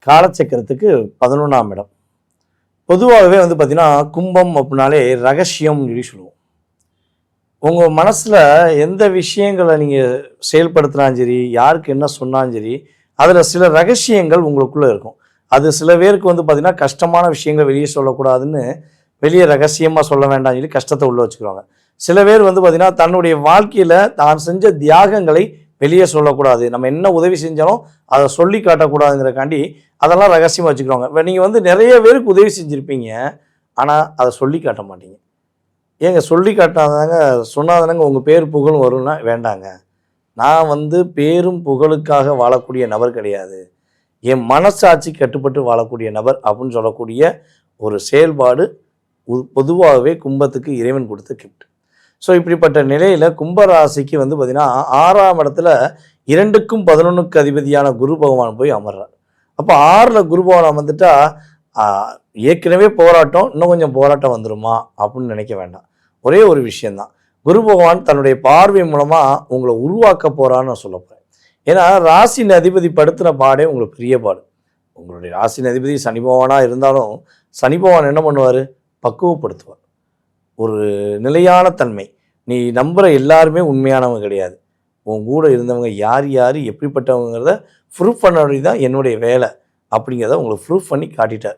காலச்சக்கரத்துக்கு 11ஆம் இடம். பொதுவாகவே வந்து பார்த்தீங்கன்னா, கும்பம் அப்படின்னாலே ரகசியம் சொல்லி சொல்லுவோம். உங்க மனசுல எந்த விஷயங்கள நீங்க செயல்படுத்தினாலும் சரி, யாருக்கு என்ன சொன்னாலும் சரி, அதில சில ரகசியங்கள் உங்களுக்குள்ள இருக்கும். அது சில பேருக்கு வந்து பார்த்தீங்கன்னா, கஷ்டமான விஷயங்கள் வெளிய சொல்லக்கூடாதுன்னு, வெளிய ரகசியமா சொல்ல வேண்டாம்னு சொல்லி கஷ்டத்த உள்ள வச்சுக்குவாங்க. சில பேர் வந்து பார்த்தீங்கன்னா, தன்னுடைய வாழ்க்கையில தான் செஞ்ச தியாகங்களை வெளிய சொல்லக்கூடாது. நம்ம என்ன உதவி செஞ்சாலும் அத சொல்லி காட்டக்கூடாதுங்கிறக்காண்டி, அதெல்லாம் ரகசியமா வச்சுக்குவாங்க. இப்ப நீங்க வந்து நெறைய பேருக்கு உதவி செஞ்சிருப்பீங்க. ஆனா, அத சொல்லி காட்ட மாட்டீங்க. ஏங்க சொல்லி காட்டினாதாங்க சொன்னா தானங்க உங்க பேர் புகழும் வரும்னா, வேண்டாங்க. நான் வந்து பேரும் புகழுக்காக வாழக்கூடிய நபர் கிடையாது. என் மனசாட்சி கட்டுப்பட்டு வாழக்கூடிய நபர் அப்படின்னு சொல்லக்கூடிய ஒரு செயல்பாடு பொதுவாகவே கும்பத்துக்கு இறைவன் கொடுத்த கிஃப்ட். ஸோ இப்படிப்பட்ட நிலையில கும்ப ராசிக்கு வந்து பார்த்தீங்கன்னா, 6ஆம் இடத்துல 2க்கும் 11க்கு அதிபதியான குரு பகவான் போய் அமர்றார். அப்போ 6ல குரு பகவான் அமர்ந்துட்டா, ஆ ஏற்கனவே போராட்டம், இன்னும் கொஞ்சம் போராட்டம் வந்துருமா அப்படின்னு நினைக்க வேண்டாம். ஒரே ஒரு விஷயம் தான். குரு பகவான் தன்னுடைய பார்வை மூலமா உங்கள உருவாக்க போறான்னு நான் சொல்லப் போறேன். ஏன்னா, ராசியின் அதிபதி படுத்துன பாடே உங்களுக்கு பெரிய பாடு. உங்களுடைய ராசியின் அதிபதி சனி பகவானா இருந்தாலும், சனி பகவான் என்ன பண்ணுவாரு? பக்குவப்படுத்துவார். ஒரு நிலையான தன்மை. நீ நம்புற எல்லாருமே உண்மையானவங்க கிடையாது. உன் கூட இருந்தவங்க யார் யார் எப்படிப்பட்டவங்கிறத ப்ரூஃப் பண்ண வேண்டியது தான் என்னுடைய வேலை. அப்படிங்கிறத உங்களுக்கு ப்ரூஃப் பண்ணி காட்டிட்டார்.